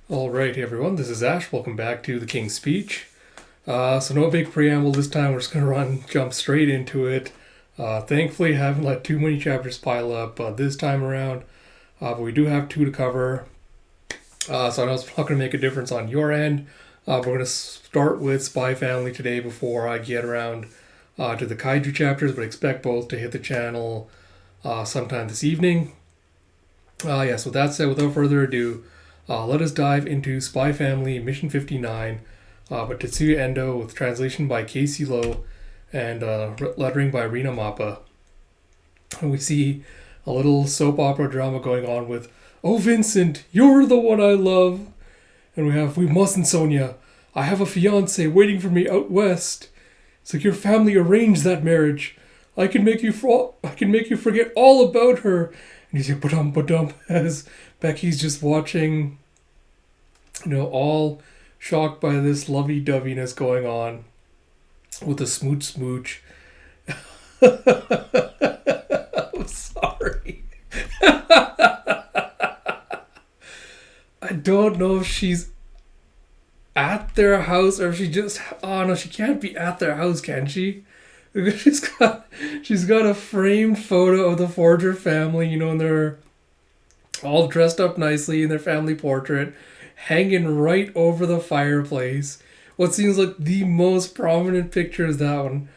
Alright, everyone, this is Ash. Welcome back to The King's Speech. So no big preamble this time. We're just going to jump straight into it. Thankfully, I haven't let too many chapters pile up this time around, but we do have two to cover. So I know it's not going to make a difference on your end. We're going to start with Spy Family today before I get around to the Kaiju chapters, but expect both to hit the channel sometime this evening. So with that said, without further ado, let us dive into Spy Family Mission 59 by Tetsuya Endo with translation by Casey Lowe and lettering by Rina Mappa. And we see a little soap opera drama going on with, "Oh Vincent, you're the one I love." And we mustn't, Sonia. I have a fiance waiting for me out west. It's like your family arranged that marriage. I can make you forget all about her. And he's like, ba-dum, as Becky's just watching, all shocked by this lovey-doveyness going on with the smooch. I'm sorry. I don't know if she's at their house or if she just... Oh, no, she can't be at their house, can she? Because she's got a framed photo of the Forger family, and they're all dressed up nicely in their family portrait, hanging right over the fireplace. What seems like the most prominent picture is that one.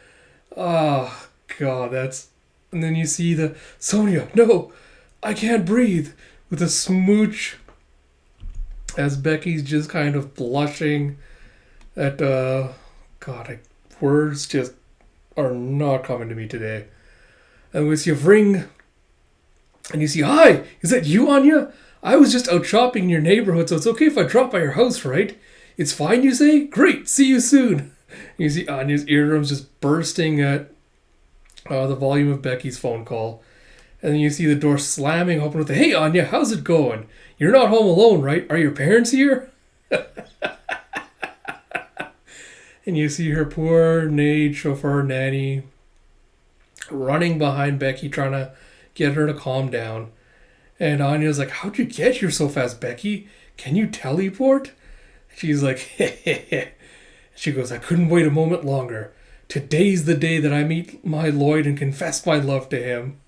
Oh, God, that's... And then you see the... Sonia, no, I can't breathe. With a smooch as Becky's just kind of blushing at... words just are not coming to me today. And we see a ring... And you see, "Hi, is that you, Anya? I was just out shopping in your neighborhood, so it's okay if I drop by your house, right? It's fine, you say? Great, see you soon." And you see Anya's eardrums just bursting at the volume of Becky's phone call. And then you see the door slamming open with the, "Hey, Anya, how's it going? You're not home alone, right? Are your parents here?" And you see her poor maid, chauffeur, nanny running behind Becky, trying to get her to calm down. And Anya's like, "How'd you get here so fast, Becky? Can you teleport?" She's like, "Hehehe." She goes, "I couldn't wait a moment longer. Today's the day that I meet my Lloyd and confess my love to him."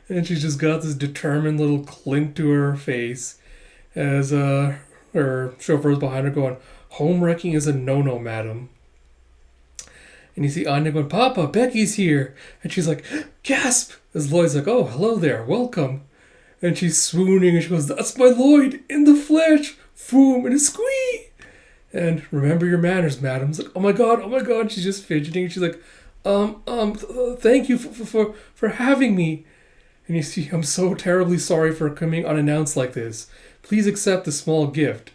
And she's just got this determined little glint to her face as her chauffeur's behind her going, "Home wrecking is a no-no, madam." And you see Anya going, "Papa, Becky's here." And she's like, gasp! As Lloyd's like, "Oh, hello there, welcome." And she's swooning and she goes, "That's my Lloyd, in the flesh, foom, and a squee." And, "Remember your manners, madam." It's like, oh my god. She's just fidgeting. She's like, thank you for having me." And you see, "I'm so terribly sorry for coming unannounced like this. Please accept the small gift."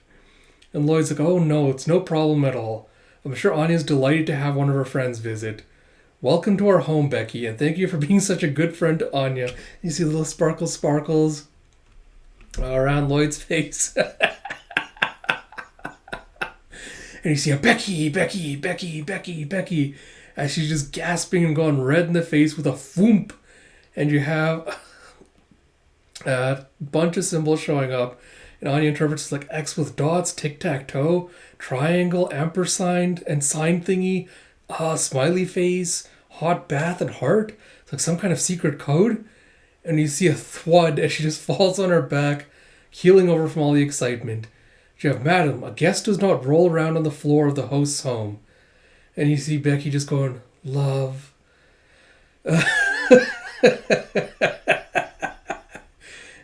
And Lloyd's like, "Oh no, it's no problem at all. I'm sure Anya's delighted to have one of her friends visit. Welcome to our home, Becky, and thank you for being such a good friend to Anya." You see the little sparkles around Lloyd's face. And you see a Becky, as she's just gasping and going red in the face with a foomp. And you have a bunch of symbols showing up. And Anya interprets like X with dots, tic-tac-toe, triangle, ampersand, and sign thingy, smiley face, hot bath, and heart. It's like some kind of secret code. And you see a thwud as she just falls on her back, keeling over from all the excitement. You have, "Madam, a guest does not roll around on the floor of the host's home." And you see Becky just going, "Love."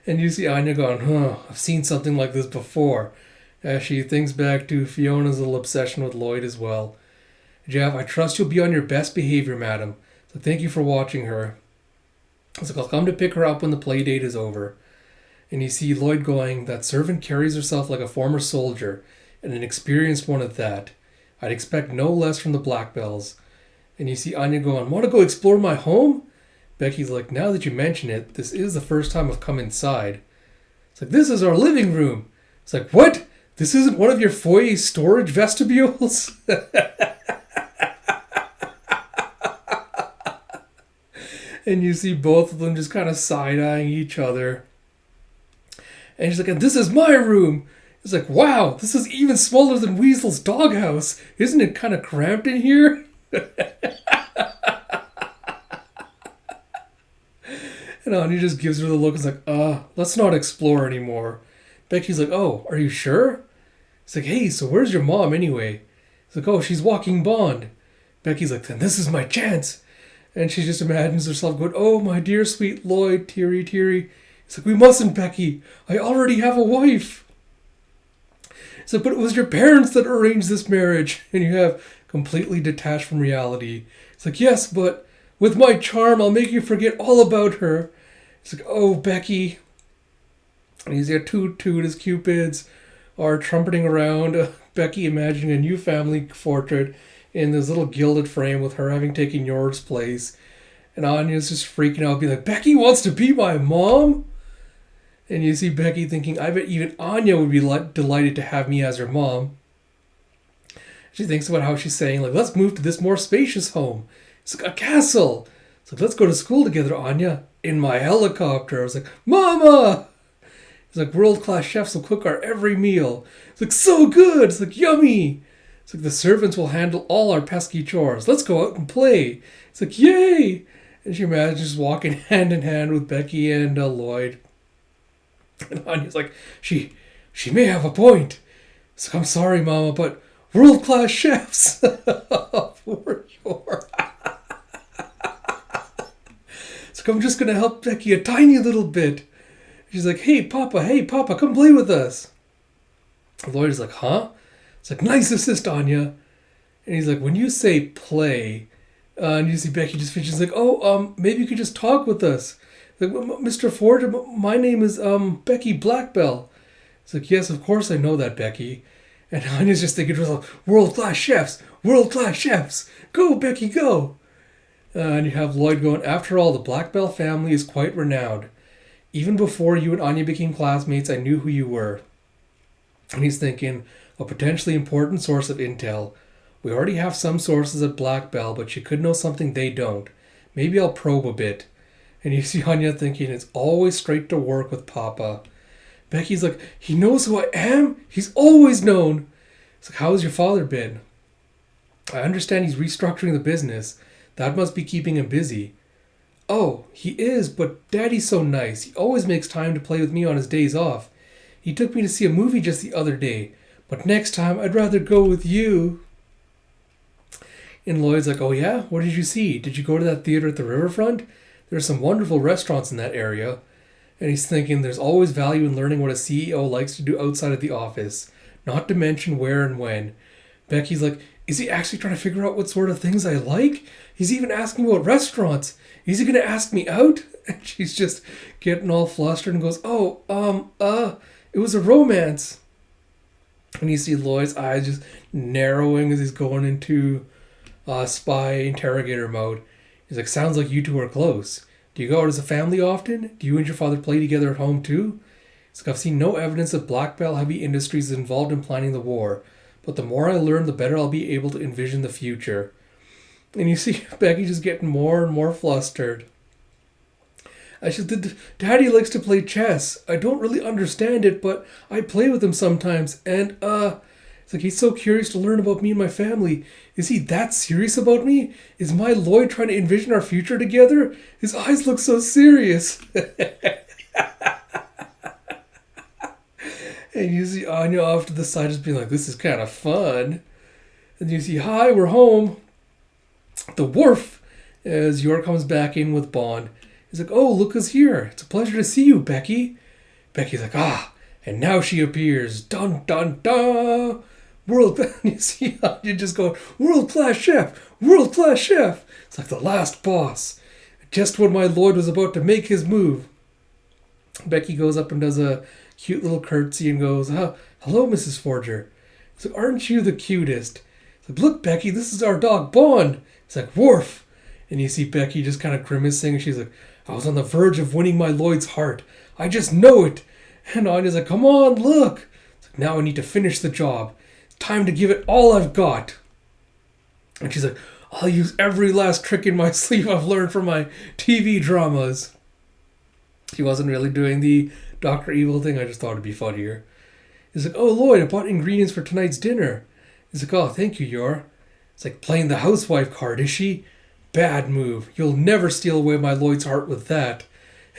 And you see Anya going, "I've seen something like this before," as she thinks back to Fiona's little obsession with Lloyd as well. "Jeff, I trust you'll be on your best behavior, madam. So thank you for watching her. So I'll come to pick her up when the play date is over." And you see Lloyd going, "That servant carries herself like a former soldier, and an experienced one at that. I'd expect no less from the Blackbells." And you see Anya going, "Want to go explore my home?" Becky's like, "Now that you mention it, this is the first time I've come inside." It's like, "This is our living room." It's like, "What? This isn't one of your foyer storage vestibules?" And you see both of them just kind of side-eyeing each other. And she's like, and this is my room. It's like, wow, this is even smaller than Weasel's doghouse. Isn't it kind of cramped in here? And Anya just gives her the look. It's like, let's not explore anymore. Becky's like, oh, are you sure? It's like, hey, so where's your mom anyway? It's like, oh, she's walking Bond. Becky's like, then this is my chance. And she just imagines herself going, oh, my dear sweet Lloyd, teary, teary. It's like, we mustn't, Becky. I already have a wife. It's like, but it was your parents that arranged this marriage. And you have completely detached from reality. It's like, yes, but with my charm, I'll make you forget all about her. It's like, oh, Becky. And he's got Toot Toot as Cupids are trumpeting around. Becky imagining a new family portrait in this little gilded frame with her having taken York's place. And Anya's just freaking out, being like, Becky wants to be my mom? And you see Becky thinking, I bet even Anya would be delighted to have me as her mom. She thinks about how she's saying, like, let's move to this more spacious home. It's like a castle. It's like, let's go to school together, Anya. In my helicopter. I was like, Mama! It's like, world-class chefs will cook our every meal. It's like, so good! It's like, yummy! It's like, the servants will handle all our pesky chores. Let's go out and play. It's like, yay! And she imagines walking hand in hand with Becky and Lloyd. And Anya's like, she may have a point. It's like, I'm sorry, Mama, but world-class chefs. For sure. It's like, I'm just going to help Becky a tiny little bit. She's like, hey, Papa, come play with us. Lloyd's like, huh? It's like, nice assist, Anya. And he's like, when you say play, and you see Becky just finishes, like, oh, maybe you could just talk with us. Like, Mr. Ford, my name is Becky Blackbell. It's like, yes, of course I know that, Becky. And Anya's just thinking to herself, world-class chefs. Go, Becky, go. And you have Lloyd going, after all, the Blackbell family is quite renowned. Even before you and Anya became classmates, I knew who you were. And he's thinking, a potentially important source of intel. We already have some sources at Blackbell, but she could know something they don't. Maybe I'll probe a bit. And you see Anya thinking, it's always straight to work with Papa. Becky's like, he knows who I am? He's always known. It's like, how's your father been? I understand he's restructuring the business. That must be keeping him busy. Oh, he is, but Daddy's so nice. He always makes time to play with me on his days off. He took me to see a movie just the other day. But next time, I'd rather go with you. And Lloyd's like, oh yeah? What did you see? Did you go to that theater at the riverfront? There's some wonderful restaurants in that area. And he's thinking there's always value in learning what a CEO likes to do outside of the office. Not to mention where and when. Becky's like, is he actually trying to figure out what sort of things I like? He's even asking about restaurants. Is he going to ask me out? And she's just getting all flustered and goes, it was a romance. And you see Lloyd's eyes just narrowing as he's going into spy interrogator mode. He's like, sounds like you two are close. Do you go out as a family often? Do you and your father play together at home too? He's like, I've seen no evidence that Blackbell Heavy Industries is involved in planning the war. But the more I learn, the better I'll be able to envision the future. And you see Becky just getting more and more flustered. I said, Daddy likes to play chess. I don't really understand it, but I play with him sometimes. And, it's like, he's so curious to learn about me and my family. Is he that serious about me? Is my Lloyd trying to envision our future together? His eyes look so serious. And you see Anya off to the side just being like, this is kind of fun. And you see, hi, we're home. The wharf, as York comes back in with Bond. He's like, oh, look who's here. It's a pleasure to see you, Becky. Becky's like, and now she appears. Dun, dun, dun. You see Anya just going, world-class chef. It's like the last boss. Just when my Lloyd was about to make his move. Becky goes up and does a cute little curtsy and goes, hello, Mrs. Forger. It's like, aren't you the cutest? It's like, look, Becky, this is our dog, Bond. It's like, Worf. And you see Becky just kind of grimacing. She's like, I was on the verge of winning my Lloyd's heart. I just know it. And Anya's like, come on, look. It's like, now I need to finish the job. It's time to give it all I've got. And she's like, I'll use every last trick in my sleeve I've learned from my TV dramas. She wasn't really doing the Dr. Evil thing. I just thought it'd be funnier. He's like, oh, Lloyd, I bought ingredients for tonight's dinner. He's like, oh, thank you, Yor. It's like, playing the housewife card, is she? Bad move. You'll never steal away my Lloyd's heart with that.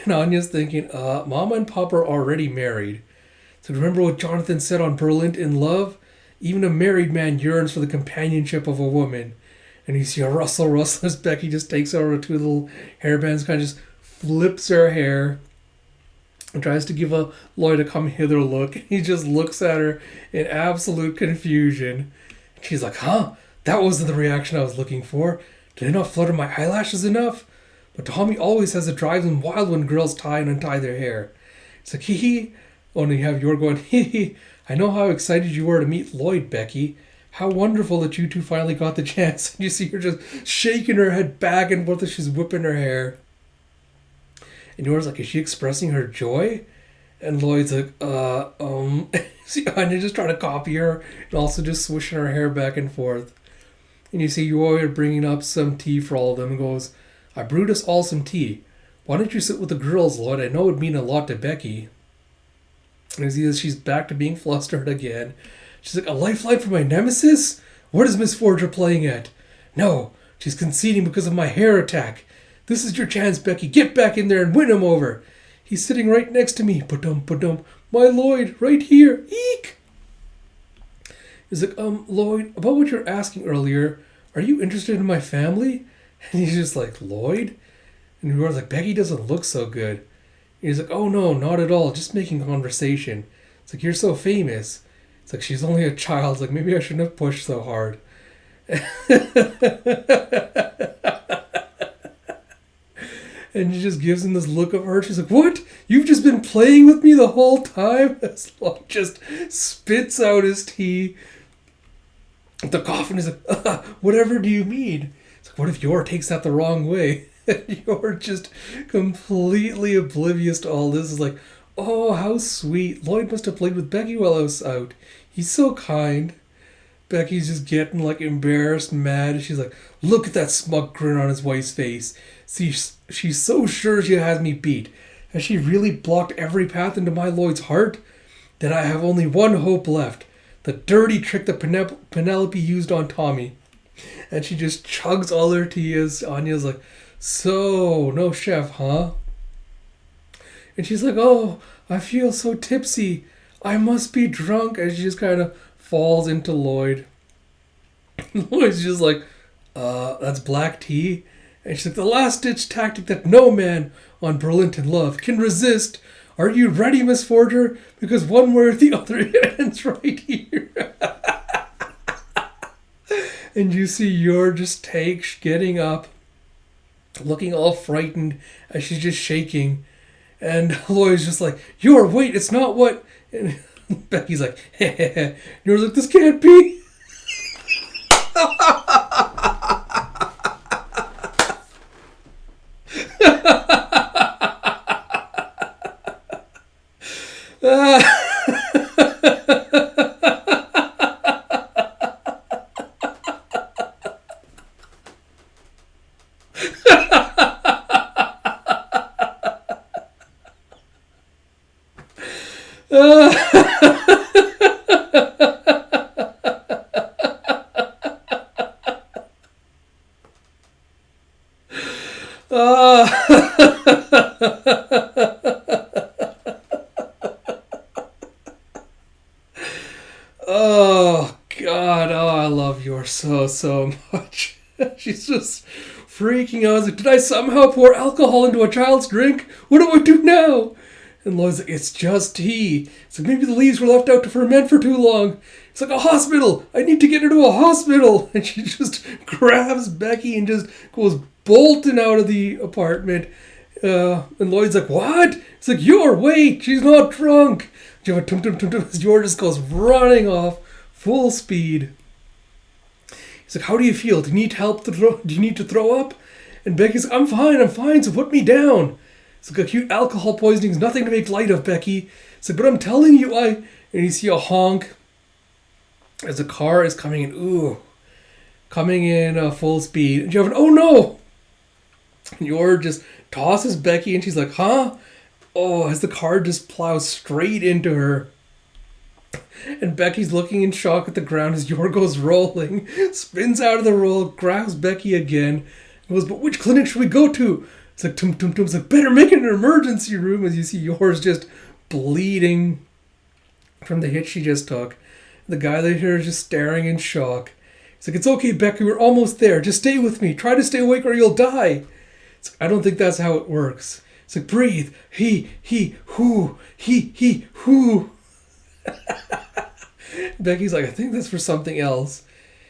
And Anya's thinking, Mama and Papa are already married. So remember what Jonathan said on Berlin in Love? Even a married man yearns for the companionship of a woman. And you see a Russell as Becky just takes out her two little hairbands, kind of just flips her hair and tries to give a Lloyd a come hither look. He just looks at her in absolute confusion. She's like, huh? That wasn't the reaction I was looking for. Did I not flutter my eyelashes enough? But Tommy always has it drives him wild when girls tie and untie their hair. It's like, hee hee. Only have Yor going, hee hee. I know how excited you were to meet Lloyd, Becky. How wonderful that you two finally got the chance. And you see her just shaking her head back and forth as she's whipping her hair. And Yor's like, is she expressing her joy? And Lloyd's like, See Anya just trying to copy her and also just swishing her hair back and forth. And you see Yor bringing up some tea for all of them and goes, I brewed us all some tea. Why don't you sit with the girls, Lloyd? I know it would mean a lot to Becky. And you see that she's back to being flustered again. She's like, a lifeline for my nemesis? What is Miss Forger playing at? No, she's conceding because of my hair attack. This is your chance, Becky. Get back in there and win him over. He's sitting right next to me. Ba-dum, ba-dum. My Lloyd, right here. Eek! He's like, Lloyd, about what you're asking earlier, are you interested in my family? And he's just like, Lloyd? And Yor's like, Becky doesn't look so good. And he's like, oh no, not at all. Just making conversation. It's like, you're so famous. It's like, she's only a child. It's like, maybe I shouldn't have pushed so hard. And she just gives him this look of her. She's like, what? You've just been playing with me the whole time? Lloyd just spits out his tea. The coffin is like, whatever do you mean? It's like, what if Yor takes that the wrong way? Yor just completely oblivious to all this. Is like, oh, how sweet. Lloyd must have played with Becky while I was out. He's so kind. Becky's just getting like embarrassed, mad. She's like, look at that smug grin on his wife's face. See, she's so sure she has me beat. Has she really blocked every path into my Lloyd's heart? Then I have only one hope left. The dirty trick that Penelope used on Tommy. And she just chugs all her tea as Anya's like, so, no chef, huh? And she's like, oh, I feel so tipsy. I must be drunk. And she just kind of falls into Lloyd. Lloyd's just like, that's black tea? And she's like, the last-ditch tactic that no man on Burlington Love can resist. Are you ready, Miss Forger? Because one way or the other it ends right here. And you see Yor just getting up, looking all frightened as she's just shaking. And Lloyd's just like, Yor, wait, it's not what... And Becky's like, heh. Yor's like, this can't be. Oh, God. Oh, I love Yor so much. She's just freaking out. I was like, did I somehow pour alcohol into a child's drink? What do I do now? And Lloyd's like, it's just tea. It's like, maybe the leaves were left out to ferment for too long. It's like, a hospital. I need to get her to a hospital. And she just grabs Becky and just goes bolting out of the apartment. And Lloyd's like, what? It's like, Yor, wait, she's not drunk. Yor just goes running off full speed. He's like, how do you feel? Do you need help do you need to throw up? And Becky's like, I'm fine, so put me down. It's like, acute alcohol poisoning is nothing to make light of, Becky. It's like, but I'm telling you, And you see a honk as a car is coming in full speed. And you have an, oh no! And Yor just tosses Becky and she's like, huh? oh, as the car just plows straight into her. And Becky's looking in shock at the ground as Yor goes rolling, spins out of the roll, grabs Becky again, and goes, but which clinic should we go to? It's like, tum tum tum. It's like, better make it an emergency room, as you see Yor's just bleeding from the hit she just took. The guy there is just staring in shock. He's like, it's okay, Becky, we're almost there. Just stay with me. Try to stay awake or you'll die. It's like, I don't think that's how it works. It's like, breathe. He, who. Becky's like, I think that's for something else.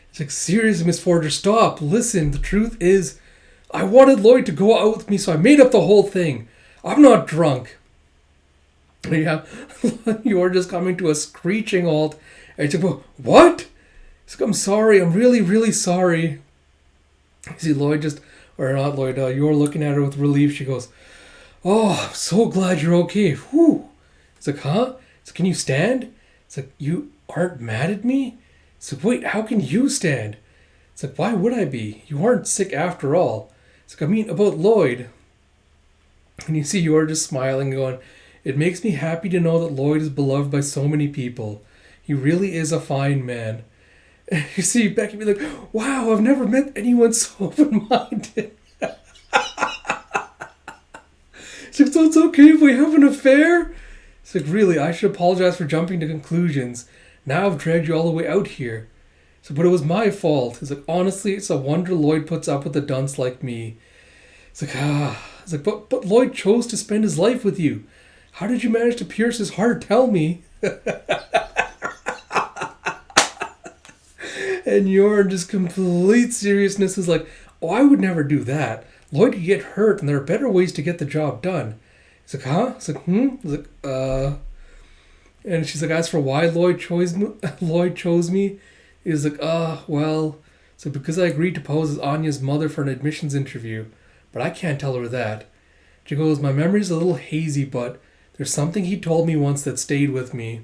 It's like, seriously, Miss Forger, stop. Listen, the truth is, I wanted Lloyd to go out with me, so I made up the whole thing. I'm not drunk. Yeah, you're just coming to a screeching halt. And she's like, what? He's like, I'm sorry. I'm really, really sorry. You see Lloyd just, or not Lloyd, you're looking at her with relief. She goes, oh, I'm so glad you're okay. Whew. It's like, huh? It's like, can you stand? It's like, you aren't mad at me? It's like, wait, how can you stand? It's like, why would I be? You aren't sick after all. It's like, I mean, about Lloyd. And you see you're just smiling, going, it makes me happy to know that Lloyd is beloved by so many people. He really is a fine man. And you see Becky be like, wow, I've never met anyone so open-minded. It's like, so it's okay if we have an affair? It's like, really, I should apologize for jumping to conclusions. Now I've dragged you all the way out here. So, but it was my fault. It's like, honestly, it's a wonder Lloyd puts up with a dunce like me. It's like, It's like, but Lloyd chose to spend his life with you. How did you manage to pierce his heart? Tell me. And you're in just complete seriousness is like, oh, I would never do that. Lloyd could get hurt, and there are better ways to get the job done. He's like, huh? It's like, He's like, And she's like, as for why Lloyd chose me, he's like, well, so because I agreed to pose as Anya's mother for an admissions interview, but I can't tell her that. She goes, my memory's a little hazy, but there's something he told me once that stayed with me.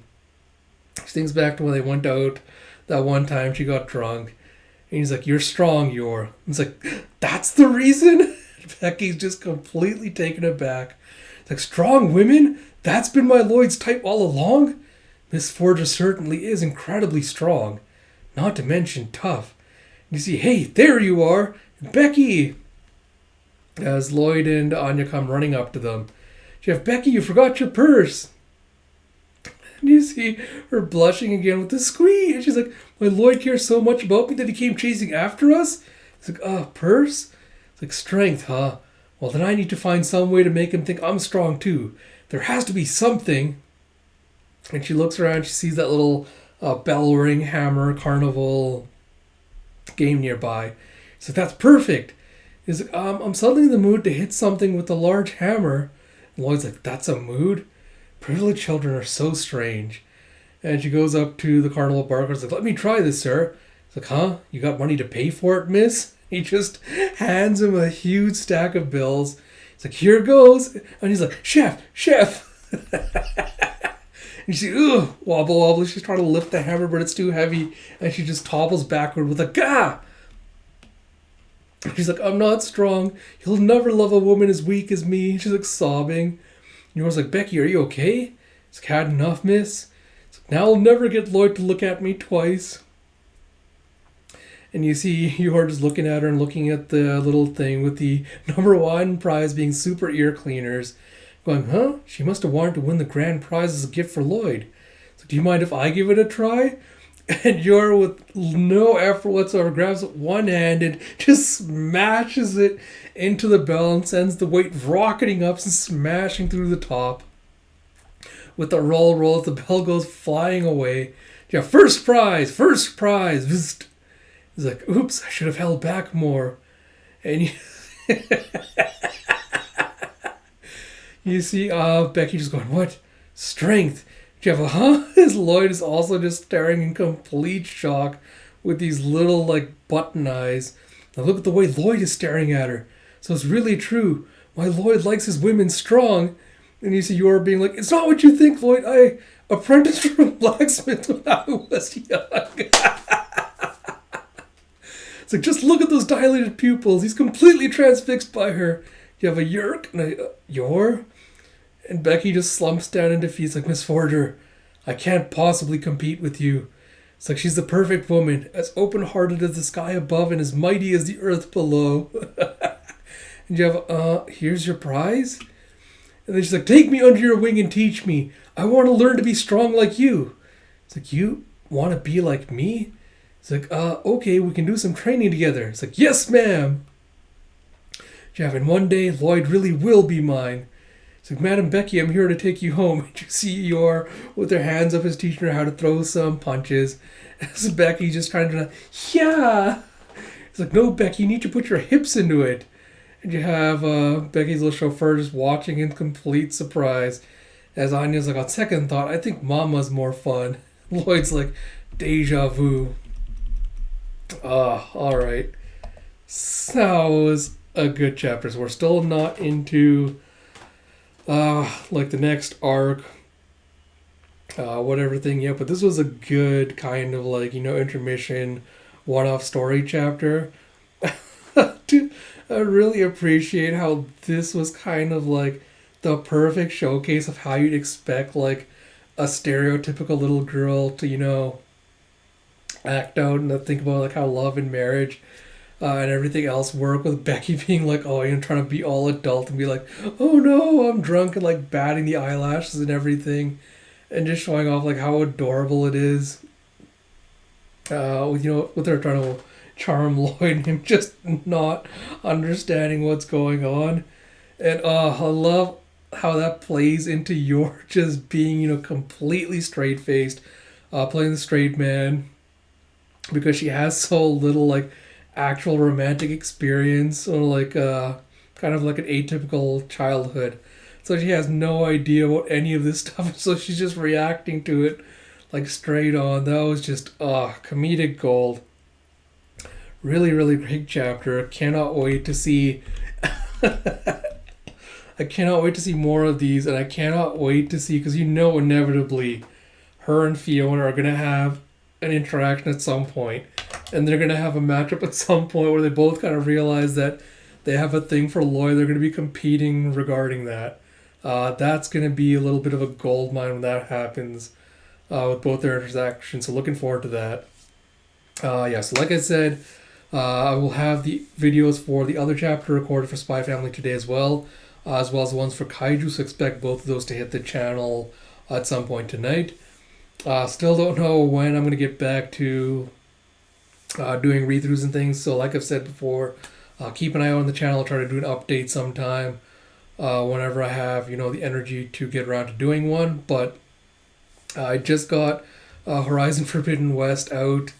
She thinks back to when they went out that one time she got drunk. And he's like, you're strong, Yor. It's like, that's the reason? Becky's just completely taken aback. It's like, strong women? That's been my Lloyd's type all along? Miss Forger certainly is incredibly strong. Not to mention tough. You see, hey, there you are. Becky! As Lloyd and Anya come running up to them. Jeff, Becky, you forgot your purse. And you see her blushing again with the squee. And she's like, my Lloyd cares so much about me that he came chasing after us? It's like, purse? It's like, strength, huh? Well, then I need to find some way to make him think I'm strong too. There has to be something. And she looks around. She sees that little bell ring hammer carnival game nearby. She's like, that's perfect. He's like, I'm suddenly in the mood to hit something with a large hammer. And Lloyd's like, that's a mood? Privileged children are so strange. And she goes up to the carnival barker. Like, let me try this, sir. He's like, huh? You got money to pay for it, miss? He just hands him a huge stack of bills. He's like, here goes. And he's like, chef. And she, wobble. She's trying to lift the hammer, but it's too heavy. And she just topples backward with a gah. She's like, I'm not strong. You'll never love a woman as weak as me. She's like sobbing. And Yor's like, Becky, are you okay? It's like, had enough, miss. It's like, now I'll never get Lloyd to look at me twice. And you see Yor just looking at her and looking at the little thing with the #1 prize being super ear cleaners. Going, huh? She must have wanted to win the grand prize as a gift for Lloyd. So do you mind if I give it a try? And Yor, with no effort whatsoever, grabs it one-handed, just smashes it into the bell and sends the weight rocketing up and smashing through the top. With the roll, the bell goes flying away. Yeah, first prize! Vzt. He's like, oops, I should have held back more. And you see Becky just going, what? Strength. Jeff, huh? His Lloyd is also just staring in complete shock with these little, button eyes. Now look at the way Lloyd is staring at her. So it's really true. My Lloyd likes his women strong. And you see Yor being like, it's not what you think, Lloyd. I apprenticed from blacksmith when I was young. It's like, just look at those dilated pupils. He's completely transfixed by her. You have a Yerk and a Yor. And Becky just slumps down in defeat. It's like, Miss Forger, I can't possibly compete with you. It's like she's the perfect woman, as open-hearted as the sky above and as mighty as the earth below. And you have, here's your prize? And then she's like, take me under your wing and teach me. I want to learn to be strong like you. It's like, you want to be like me? It's like, okay, we can do some training together. It's like, yes, ma'am. Jeff, and one day, Lloyd really will be mine. It's like, Madam Becky, I'm here to take you home. And you see Eeyore with her hands up, is teaching her how to throw some punches. As Becky just trying to, yeah. It's like, no, Becky, you need to put your hips into it. And you have Becky's little chauffeur just watching in complete surprise. As Anya's like, on second thought, I think Mama's more fun. Lloyd's like, deja vu. Alright. So that was a good chapter. So we're still not into like the next arc, whatever thing yet, but this was a good kind of like, intermission one-off story chapter. I really appreciate how this was kind of like the perfect showcase of how you'd expect like a stereotypical little girl to, act out and think about like how love and marriage and everything else work, with Becky being like, trying to be all adult and be like, oh no, I'm drunk, and like batting the eyelashes and everything, and just showing off like how adorable it is. With her trying to charm Lloyd and him just not understanding what's going on. And I love how that plays into your just being, completely straight-faced, playing the straight man, because she has so little like actual romantic experience, or like kind of like an atypical childhood. So she has no idea about any of this stuff, so she's just reacting to it like straight on. That was just comedic gold. Really, really great chapter. Cannot wait to see I cannot wait to see more of these, and I cannot wait to see, because inevitably her and Fiona are going to have an interaction at some point, and they're going to have a matchup at some point where they both kind of realize that they have a thing for Lloyd. They're going to be competing regarding that. That's going to be a little bit of a gold mine when that happens with both their interactions, so looking forward to that. So like I said, I will have the videos for the other chapter recorded for Spy Family today as well as the ones for Kaiju, so expect both of those to hit the channel at some point tonight. Still don't know when I'm going to get back to doing read-throughs and things, so like I've said before, keep an eye on the channel. I'll try to do an update sometime whenever I have, the energy to get around to doing one. But I just got Horizon Forbidden West out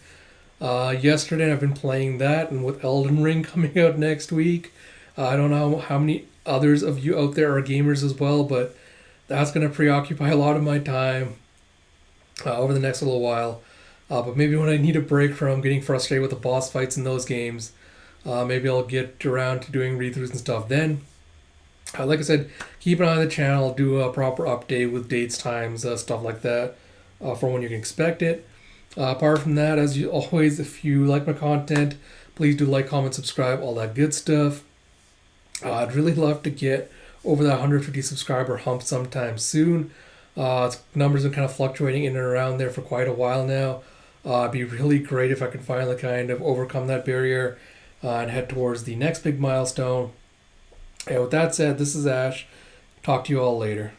yesterday, and I've been playing that, and with Elden Ring coming out next week, I don't know how many others of you out there are gamers as well, but that's going to preoccupy a lot of my time over the next little while. But maybe when I need a break from getting frustrated with the boss fights in those games, maybe I'll get around to doing read-throughs and stuff then. Like I said, keep an eye on the channel, do a proper update with dates, times, stuff like that, for when you can expect it. Apart from that, as you always, if you like my content, please do like, comment, subscribe, all that good stuff. I'd really love to get over that 150 subscriber hump sometime soon. Numbers have been kind of fluctuating in and around there for quite a while now. It'd be really great if I could finally kind of overcome that barrier and head towards the next big milestone. And with that said, this is Ash. Talk to you all later.